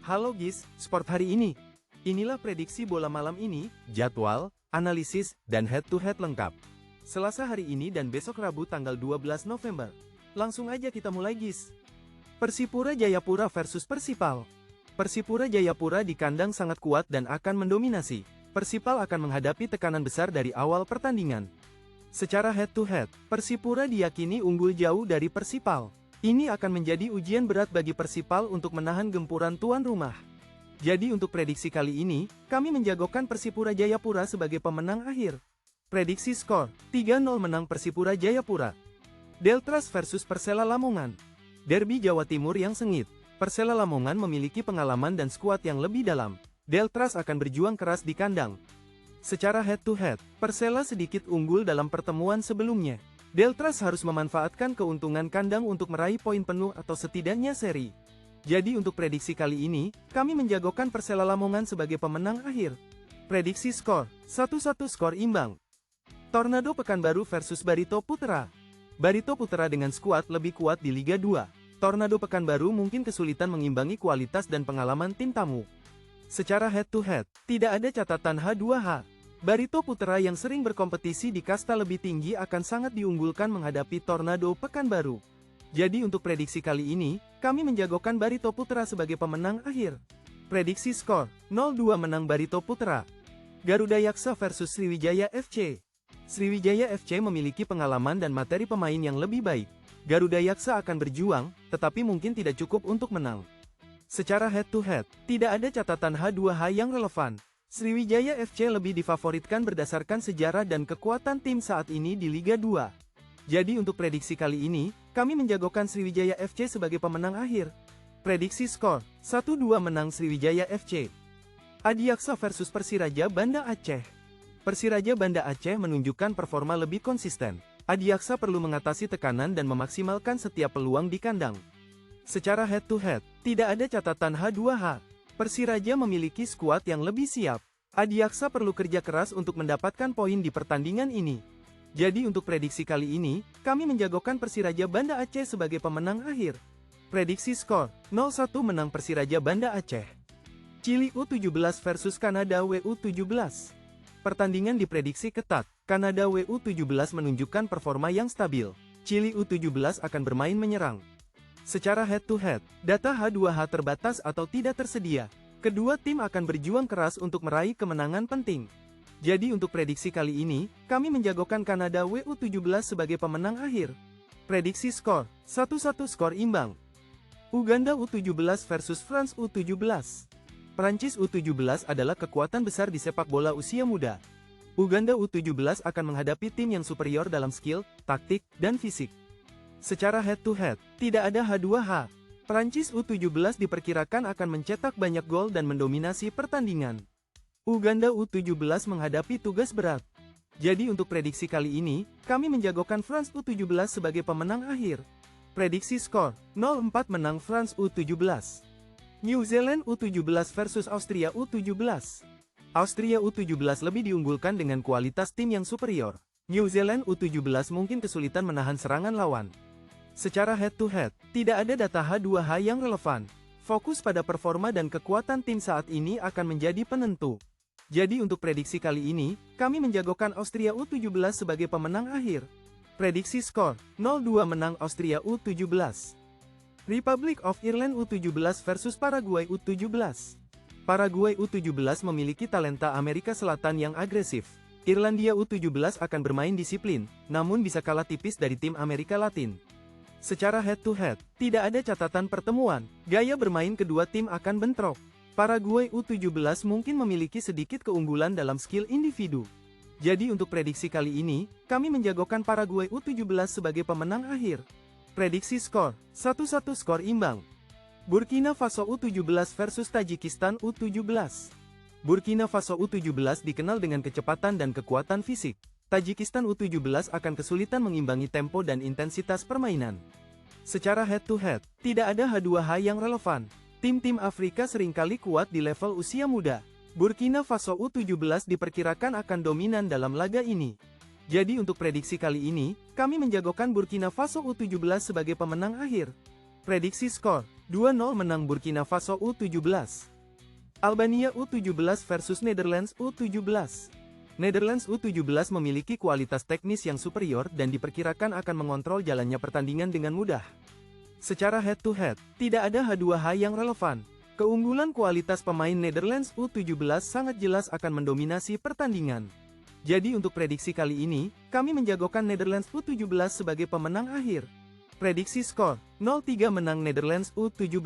Halo guys, sport hari ini. Inilah prediksi bola malam ini, jadwal, analisis, dan head-to-head lengkap. Selasa hari ini dan besok Rabu tanggal 12 November. Langsung aja kita mulai guys. Persipura Jayapura versus Persipal. Persipura Jayapura di kandang sangat kuat dan akan mendominasi. Persipal akan menghadapi tekanan besar dari awal pertandingan. Secara head-to-head, Persipura diyakini unggul jauh dari Persipal. Ini akan menjadi ujian berat bagi Persipal untuk menahan gempuran tuan rumah. Jadi untuk prediksi kali ini, kami menjagokan Persipura Jayapura sebagai pemenang akhir. Prediksi skor, 3-0 menang Persipura Jayapura. Deltras versus Persela Lamongan. Derby Jawa Timur yang sengit. Persela Lamongan memiliki pengalaman dan skuad yang lebih dalam. Deltras akan berjuang keras di kandang. Secara head-to-head, Persela sedikit unggul dalam pertemuan sebelumnya. Deltras harus memanfaatkan keuntungan kandang untuk meraih poin penuh atau setidaknya seri. Jadi untuk prediksi kali ini, kami menjagokan Persela Lamongan sebagai pemenang akhir. Prediksi skor, 1-1 skor imbang. Tornado Pekanbaru versus Barito Putra. Barito Putra dengan skuad lebih kuat di Liga 2. Tornado Pekanbaru mungkin kesulitan mengimbangi kualitas dan pengalaman tim tamu. Secara head-to-head, tidak ada catatan H2H. Barito Putra yang sering berkompetisi di kasta lebih tinggi akan sangat diunggulkan menghadapi Tornado Pekanbaru. Jadi untuk prediksi kali ini, kami menjagokan Barito Putra sebagai pemenang akhir. Prediksi skor, 0-2 menang Barito Putra. Garuda Yaksa versus Sriwijaya FC. Sriwijaya FC memiliki pengalaman dan materi pemain yang lebih baik. Garuda Yaksa akan berjuang, tetapi mungkin tidak cukup untuk menang. Secara head-to-head, tidak ada catatan H2H yang relevan. Sriwijaya FC lebih difavoritkan berdasarkan sejarah dan kekuatan tim saat ini di Liga 2. Jadi untuk prediksi kali ini, kami menjagokan Sriwijaya FC sebagai pemenang akhir. Prediksi skor, 1-2 menang Sriwijaya FC. Adiaksa versus Persiraja Banda Aceh. Persiraja Banda Aceh menunjukkan performa lebih konsisten. Adiaksa perlu mengatasi tekanan dan memaksimalkan setiap peluang di kandang. Secara head-to-head, tidak ada catatan H2H. Persiraja memiliki skuad yang lebih siap. Adiaksa perlu kerja keras untuk mendapatkan poin di pertandingan ini. Jadi untuk prediksi kali ini, kami menjagokan Persiraja Banda Aceh sebagai pemenang akhir. Prediksi skor, 0-1 menang Persiraja Banda Aceh. Chili U17 versus Kanada WU17. Pertandingan diprediksi ketat. Kanada WU17 menunjukkan performa yang stabil. Chili U17 akan bermain menyerang. Secara head-to-head, data H2H terbatas atau tidak tersedia. Kedua tim akan berjuang keras untuk meraih kemenangan penting. Jadi untuk prediksi kali ini, kami menjagokan Kanada WU17 sebagai pemenang akhir. Prediksi skor, 1-1 skor imbang. Uganda U17 versus France U17. Prancis U17 adalah kekuatan besar di sepak bola usia muda. Uganda U17 akan menghadapi tim yang superior dalam skill, taktik, dan fisik. Secara head-to-head, tidak ada H2H. Prancis U17 diperkirakan akan mencetak banyak gol dan mendominasi pertandingan. Uganda U17 menghadapi tugas berat. Jadi untuk prediksi kali ini, kami menjagokan France U17 sebagai pemenang akhir. Prediksi skor, 0-4 menang France U17. New Zealand U17 versus Austria U17. Austria U17 lebih diunggulkan dengan kualitas tim yang superior. New Zealand U17 mungkin kesulitan menahan serangan lawan. Secara head-to-head, tidak ada data H2H yang relevan. Fokus pada performa dan kekuatan tim saat ini akan menjadi penentu. Jadi untuk prediksi kali ini, kami menjagokan Austria U17 sebagai pemenang akhir. Prediksi skor, 0-2 menang Austria U17. Republic of Ireland U17 versus Paraguay U17. Paraguay U17 memiliki talenta Amerika Selatan yang agresif. Irlandia U17 akan bermain disiplin, namun bisa kalah tipis dari tim Amerika Latin. Secara head-to-head, tidak ada catatan pertemuan. Gaya bermain kedua tim akan bentrok. Paraguay U17 mungkin memiliki sedikit keunggulan dalam skill individu. Jadi untuk prediksi kali ini, kami menjagokan Paraguay U17 sebagai pemenang akhir. Prediksi skor, 1-1 skor imbang. Burkina Faso U17 versus Tajikistan U17. Burkina Faso U17 dikenal dengan kecepatan dan kekuatan fisik. Tajikistan U17 akan kesulitan mengimbangi tempo dan intensitas permainan. Secara head-to-head, tidak ada H2H yang relevan. Tim-tim Afrika seringkali kuat di level usia muda. Burkina Faso U17 diperkirakan akan dominan dalam laga ini. Jadi untuk prediksi kali ini, kami menjagokan Burkina Faso U17 sebagai pemenang akhir. Prediksi skor, 2-0 menang Burkina Faso U17. Albania U17 versus Netherlands U17. Netherlands U17 memiliki kualitas teknis yang superior dan diperkirakan akan mengontrol jalannya pertandingan dengan mudah. Secara head-to-head, tidak ada H2H yang relevan. Keunggulan kualitas pemain Netherlands U17 sangat jelas akan mendominasi pertandingan. Jadi untuk prediksi kali ini, kami menjagokan Netherlands U17 sebagai pemenang akhir. Prediksi skor, 0-3 menang Netherlands U17.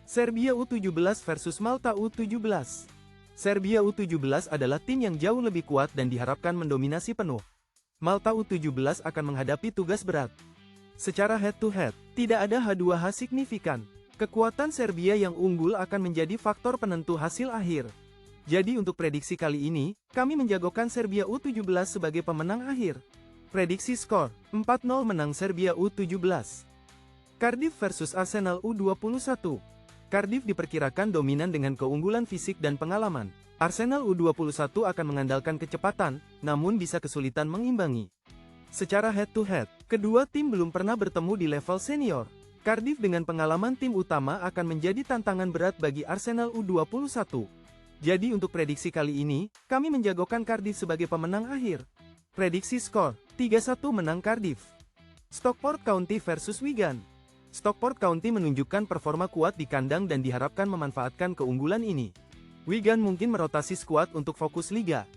Serbia U17 versus Malta U17. Serbia U17 adalah tim yang jauh lebih kuat dan diharapkan mendominasi penuh. Malta U17 akan menghadapi tugas berat. Secara head-to-head, tidak ada H2H signifikan. Kekuatan Serbia yang unggul akan menjadi faktor penentu hasil akhir. Jadi untuk prediksi kali ini, kami menjagokan Serbia U17 sebagai pemenang akhir. Prediksi skor, 4-0 menang Serbia U17. Cardiff versus Arsenal U21. Cardiff diperkirakan dominan dengan keunggulan fisik dan pengalaman. Arsenal U21 akan mengandalkan kecepatan, namun bisa kesulitan mengimbangi. Secara head-to-head, kedua tim belum pernah bertemu di level senior. Cardiff dengan pengalaman tim utama akan menjadi tantangan berat bagi Arsenal U21. Jadi untuk prediksi kali ini, kami menjagokan Cardiff sebagai pemenang akhir. Prediksi skor, 3-1 menang Cardiff. Stockport County versus Wigan. Stockport County menunjukkan performa kuat di kandang dan diharapkan memanfaatkan keunggulan ini. Wigan mungkin merotasi skuad untuk fokus liga.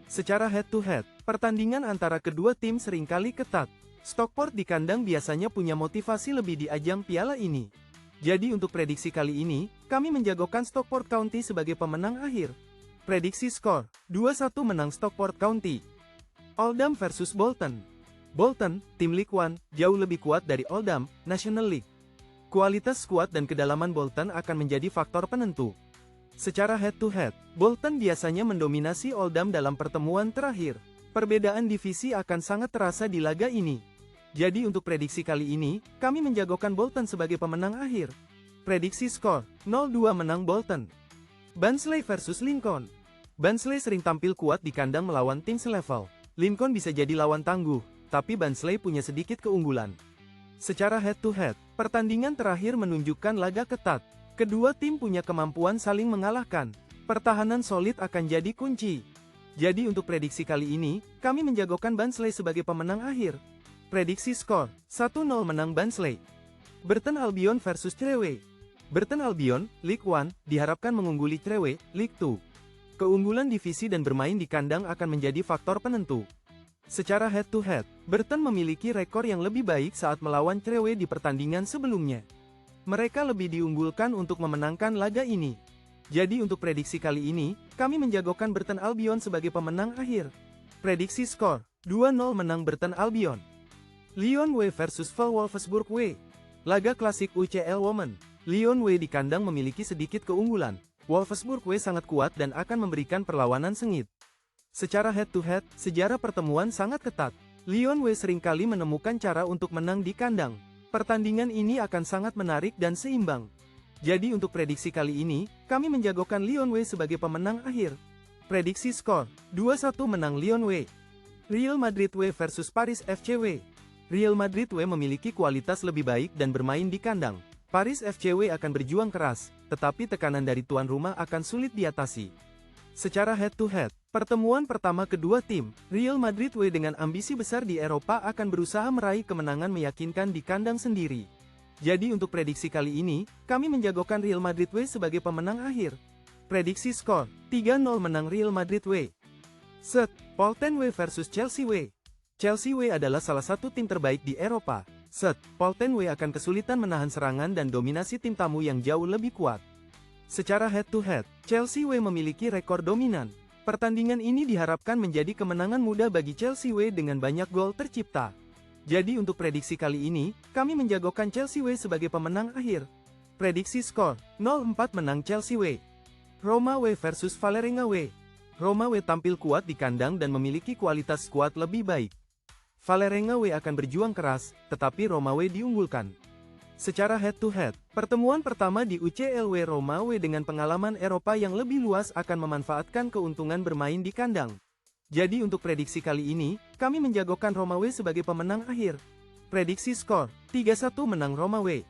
Secara head-to-head, pertandingan antara kedua tim seringkali ketat. Stockport di kandang biasanya punya motivasi lebih di ajang piala ini. Jadi untuk prediksi kali ini, kami menjagokan Stockport County sebagai pemenang akhir. Prediksi skor, 2-1 menang Stockport County. Oldham versus Bolton. Bolton, tim League One, jauh lebih kuat dari Oldham, National League. Kualitas skuad dan kedalaman Bolton akan menjadi faktor penentu. Secara head-to-head, Bolton biasanya mendominasi Oldham dalam pertemuan terakhir. Perbedaan divisi akan sangat terasa di laga ini. Jadi untuk prediksi kali ini, kami menjagokan Bolton sebagai pemenang akhir. Prediksi skor, 0-2 menang Bolton. Barnsley versus Lincoln. Barnsley sering tampil kuat di kandang melawan tim selevel. Lincoln bisa jadi lawan tangguh, tapi Barnsley punya sedikit keunggulan. Secara head-to-head, pertandingan terakhir menunjukkan laga ketat. Kedua tim punya kemampuan saling mengalahkan. Pertahanan solid akan jadi kunci. Jadi untuk prediksi kali ini, kami menjagokan Barnsley sebagai pemenang akhir. Prediksi skor, 1-0 menang Barnsley. Burton Albion versus Crewe. Burton Albion, League One, diharapkan mengungguli Crewe, League Two. Keunggulan divisi dan bermain di kandang akan menjadi faktor penentu. Secara head-to-head, Burton memiliki rekor yang lebih baik saat melawan Crewe di pertandingan sebelumnya. Mereka lebih diunggulkan untuk memenangkan laga ini. Jadi untuk prediksi kali ini, kami menjagokan Burton Albion sebagai pemenang akhir. Prediksi skor, 2-0 menang Burton Albion. Lyon W versus Wolfsburg W. Laga klasik UCL Women. Lyon W di kandang memiliki sedikit keunggulan. Wolfsburg W sangat kuat dan akan memberikan perlawanan sengit. Secara head-to-head, sejarah pertemuan sangat ketat. Lyon W seringkali menemukan cara untuk menang di kandang. Pertandingan ini akan sangat menarik dan seimbang. Jadi untuk prediksi kali ini, kami menjagokan Lyon W sebagai pemenang akhir. Prediksi skor, 2-1 menang Lyon W. Real Madrid W versus Paris FC W. Real Madrid W memiliki kualitas lebih baik dan bermain di kandang. Paris FC W akan berjuang keras, tetapi tekanan dari tuan rumah akan sulit diatasi. Secara head-to-head, pertemuan pertama kedua tim, Real Madrid W dengan ambisi besar di Eropa akan berusaha meraih kemenangan meyakinkan di kandang sendiri. Jadi untuk prediksi kali ini, kami menjagokan Real Madrid W sebagai pemenang akhir. Prediksi skor, 3-0 menang Real Madrid W. Set, Polten W versus Chelsea W. Chelsea W adalah salah satu tim terbaik di Eropa. Set, Polten W akan kesulitan menahan serangan dan dominasi tim tamu yang jauh lebih kuat. Secara head-to-head, Chelsea W memiliki rekor dominan. Pertandingan ini diharapkan menjadi kemenangan mudah bagi Chelsea W dengan banyak gol tercipta. Jadi untuk prediksi kali ini, kami menjagokan Chelsea W sebagai pemenang akhir. Prediksi skor, 0-4 menang Chelsea W. Roma W versus Vålerenga W. Roma W tampil kuat di kandang dan memiliki kualitas skuad lebih baik. Vålerenga W akan berjuang keras, tetapi Roma W diunggulkan. Secara head-to-head, pertemuan pertama di UCL W Roma W dengan pengalaman Eropa yang lebih luas akan memanfaatkan keuntungan bermain di kandang. Jadi untuk prediksi kali ini, kami menjagokan Roma W sebagai pemenang akhir. Prediksi skor, 3-1 menang Roma W.